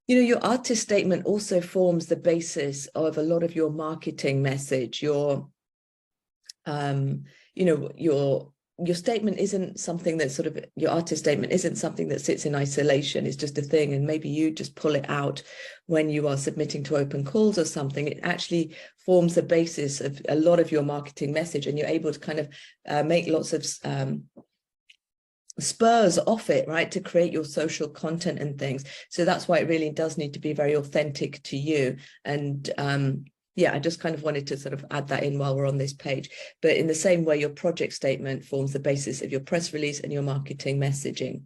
You know, your artist statement also forms the basis of a lot of your marketing message. Your, you know, your statement isn't something that sort of, your artist statement isn't something that sits in isolation. It's just a thing. And maybe you just pull it out when you are submitting to open calls or something. It actually forms the basis of a lot of your marketing message, and you're able to kind of make lots of spurs off it, right, to create your social content and things. So that's why it really does need to be very authentic to you. And yeah, I just kind of wanted to sort of add that in while we're on this page. But in the same way, your project statement forms the basis of your press release and your marketing messaging.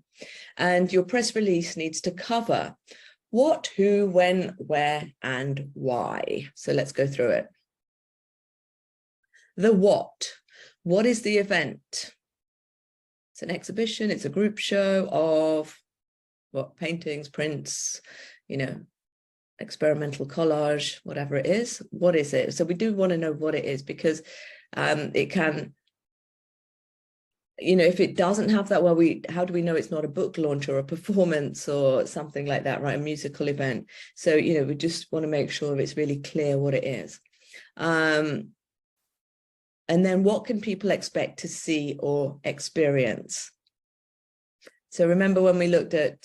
And your press release needs to cover what, who, when, where, and why. So let's go through it. The what. What is the event? It's an exhibition, it's a group show of what, paintings, prints, you know, experimental collage, whatever it is. What is it? So we do want to know what it is, because it can, you know, if it doesn't have that, well, how do we know it's not a book launch or a performance or something like that, right? A musical event. So, you know, we just want to make sure it's really clear what it is. And then what can people expect to see or experience? So remember when we looked at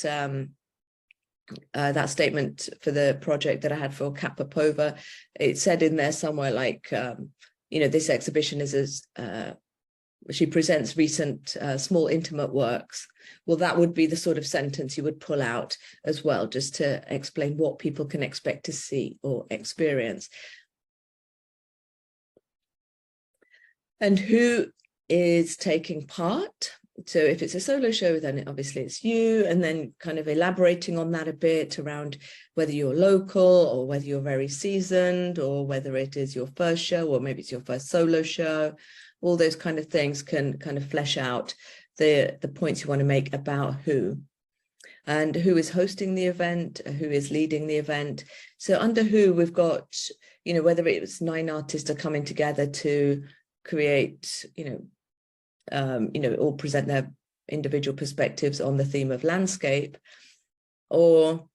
that statement for the project that I had for Kappa Pova, it said in there somewhere like, you know, this exhibition is as, she presents recent small intimate works. Well, that would be the sort of sentence you would pull out as well, just to explain what people can expect to see or experience. And who is taking part? So if it's a solo show, then obviously it's you, and then kind of elaborating on that a bit around whether you're local or whether you're very seasoned, or whether it is your first show, or maybe it's your first solo show. All those kind of things can kind of flesh out the points you want to make about who. And who is hosting the event, who is leading the event. So under who, we've got, you know, whether it was 9 artists are coming together to create, you know, all present their individual perspectives on the theme of landscape, or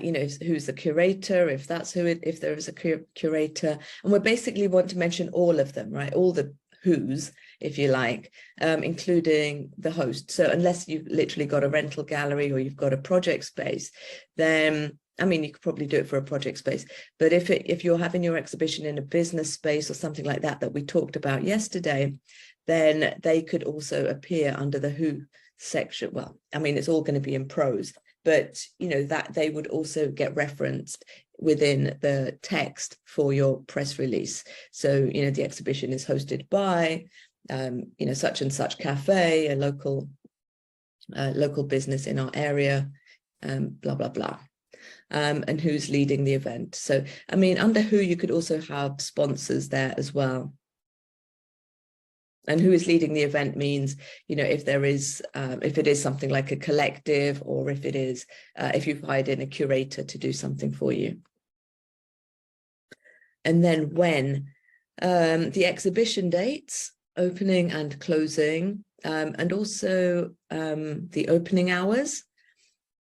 you know, who's the curator, if that's who it, if there is a curator. And we basically want to mention all of them, right? All the who's, if you like, including the host. So unless you've literally got a rental gallery or you've got a project space, then I mean, you could probably do it for a project space, but if you're having your exhibition in a business space or something like that, that we talked about yesterday, then they could also appear under the who section. Well, I mean, it's all going to be in prose, but you know, that they would also get referenced within the text for your press release. So, you know, the exhibition is hosted by, you know, such and such cafe, a local business in our area, blah, blah, blah. And who's leading the event. So, I mean, under who, you could also have sponsors there as well. And who is leading the event means, you know, if there is, if it is something like a collective, or if it is, if you've hired in a curator to do something for you. And then when, the exhibition dates, opening and closing, and also the opening hours,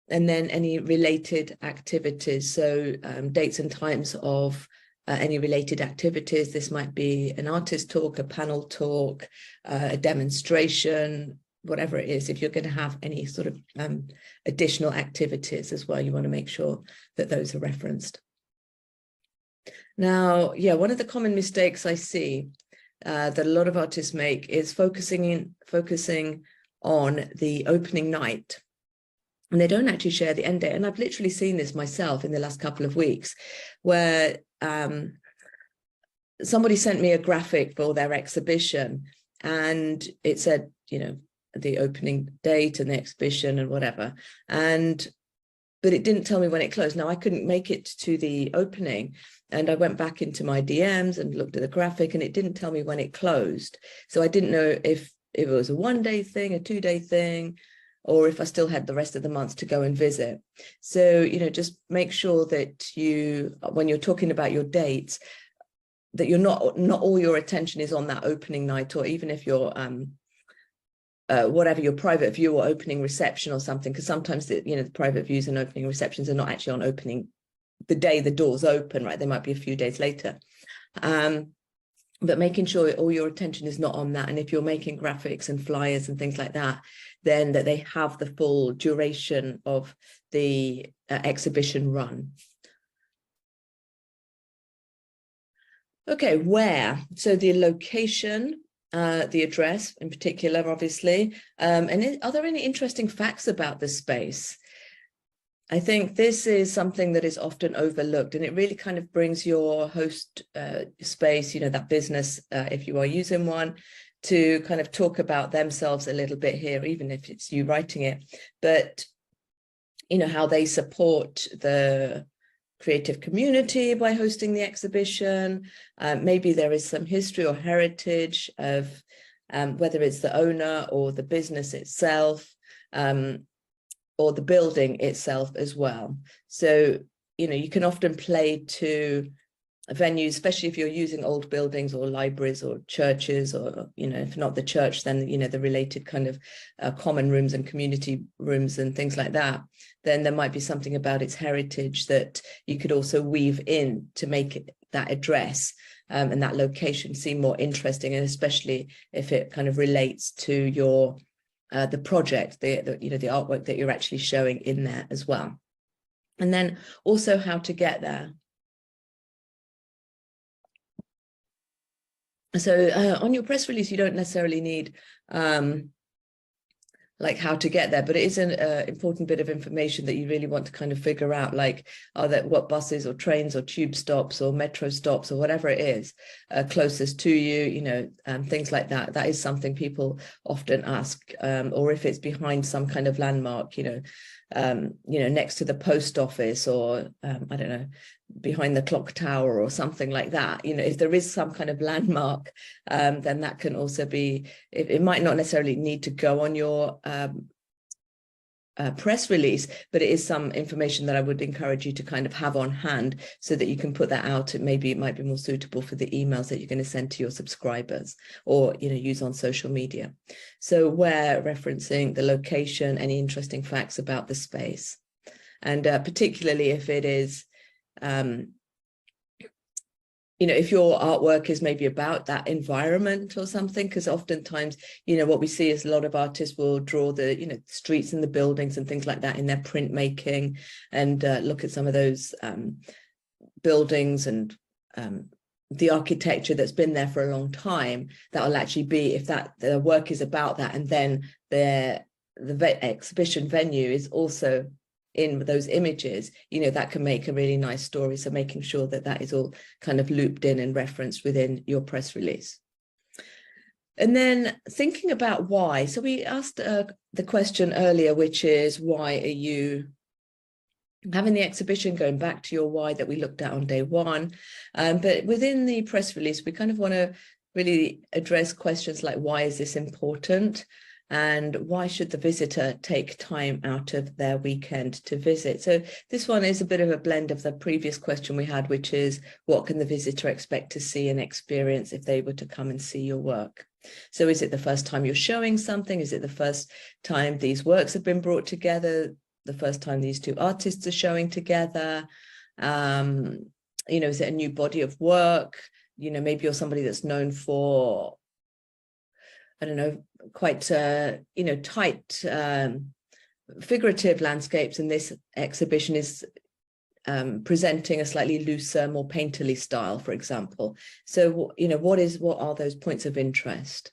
and then any related activities. So dates and times of any related activities. This might be an artist talk, a panel talk, a demonstration, whatever it is. If you're going to have any sort of additional activities as well, you want to make sure that those are referenced. Now, yeah, one of the common mistakes I see that a lot of artists make is focusing on the opening night. And they don't actually share the end date. And I've literally seen this myself in the last couple of weeks, where somebody sent me a graphic for their exhibition, and it said, you know, the opening date and the exhibition and whatever. But it didn't tell me when it closed. Now, I couldn't make it to the opening, and I went back into my DMs and looked at the graphic, and it didn't tell me when it closed. So I didn't know if it was a 1-day thing, a 2-day thing, or if I still had the rest of the month to go and visit. So, you know, just make sure that you, when you're talking about your dates, that you're not all your attention is on that opening night, or even if you're whatever your private view or opening reception or something, because sometimes the private views and opening receptions are not actually on opening the day the doors open, right? They might be a few days later. But making sure all your attention is not on that. And if you're making graphics and flyers and things like that, then that they have the full duration of the exhibition run. Okay, where? So the location, the address in particular, obviously. And are there any interesting facts about this space? I think this is something that is often overlooked, and it really kind of brings your host space, that business, if you are using one, to kind of talk about themselves a little bit here, even if it's you writing it, but, how they support the creative community by hosting the exhibition. Maybe there is some history or heritage of whether it's the owner or the business itself, or the building itself as well. So, you can often play to venues, especially if you're using old buildings or libraries or churches, or, if not the church, then, the related kind of common rooms and community rooms and things like that. Then there might be something about its heritage that you could also weave in to make that address and that location seem more interesting, and especially if it kind of relates to your the project, the artwork that you're actually showing in there as well. And then also how to get there. So on your press release, you don't necessarily need like how to get there, but it is an important bit of information that you really want to kind of figure out, like what buses or trains or tube stops or metro stops or whatever it is closest to you, things like that. That is something people often ask, or if it's behind some kind of landmark, next to the post office, or I don't know, behind the clock tower or something like that. If there is some kind of landmark, then that can also be, it might not necessarily need to go on your press release, but it is some information that I would encourage you to kind of have on hand so that you can put that out. Maybe it might be more suitable for the emails that you're going to send to your subscribers, or use on social media. So we're referencing the location, any interesting facts about the space, and particularly if it is if your artwork is maybe about that environment or something, because oftentimes, what we see is a lot of artists will draw the, streets and the buildings and things like that in their printmaking, and look at some of those buildings and the architecture that's been there for a long time. That will actually be, if that the work is about that, and then the exhibition venue is also in those images, that can make a really nice story. So making sure that that is all kind of looped in and referenced within your press release. And then thinking about why. So we asked the question earlier, which is, why are you having the exhibition, going back to your why that we looked at on day one. But within the press release, we kind of want to really address questions like, why is this important? And why should the visitor take time out of their weekend to visit? So this one is a bit of a blend of the previous question we had, which is, what can the visitor expect to see and experience if they were to come and see your work? So is it the first time you're showing something? Is it the first time these works have been brought together? The first time these two artists are showing together? Is it a new body of work? Maybe you're somebody that's known for, I don't know, quite, tight figurative landscapes, and this exhibition is presenting a slightly looser, more painterly style, for example. So, what are those points of interest?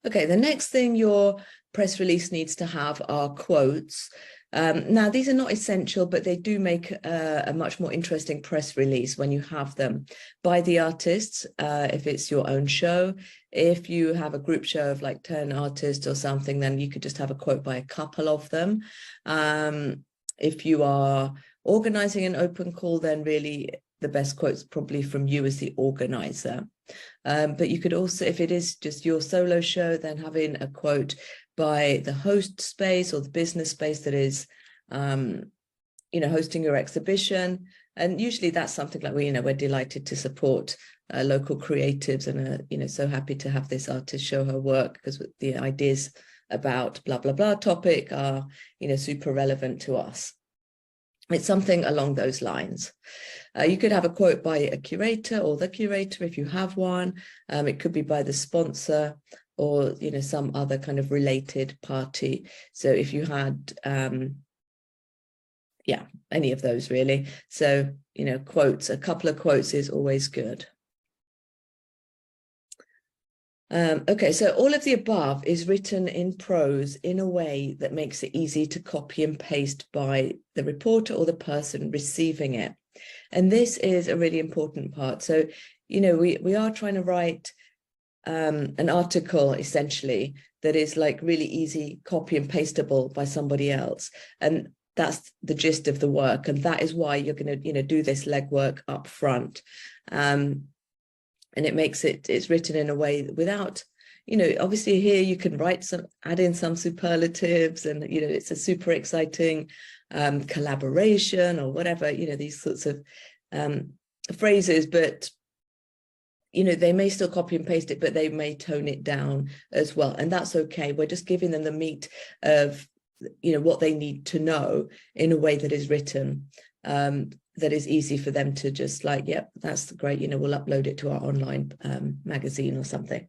Okay, the next thing your press release needs to have are quotes. Now, these are not essential, but they do make a much more interesting press release when you have them by the artists, if it's your own show. If you have a group show of like 10 artists or something, then you could just have a quote by a couple of them. If you are organizing an open call, then really the best quote's probably from you as the organizer. But you could also, if it is just your solo show, then having a quote by the host space or the business space that is, hosting your exhibition. And usually that's something like we're delighted to support local creatives, and are so happy to have this artist show her work, because the ideas about blah blah blah topic are super relevant to us. It's something along those lines. You could have a quote by a curator or the curator if you have one. It could be by the sponsor, or some other kind of related party. So if you had any of those really. So quotes, a couple of quotes is always good. Okay, so all of the above is written in prose in a way that makes it easy to copy and paste by the reporter or the person receiving it. And this is a really important part. So, we are trying to write an article essentially that is like really easy copy and pastable by somebody else. And that's the gist of the work. And that is why you're going to, do this legwork up front. And it makes it's written in a way without, obviously here you can add in some superlatives, and, it's a super exciting collaboration or whatever, these sorts of phrases, but, they may still copy and paste it, but they may tone it down as well. And that's okay. We're just giving them the meat of, what they need to know in a way that is written, that is easy for them to just like, yep, that's great, we'll upload it to our online magazine or something.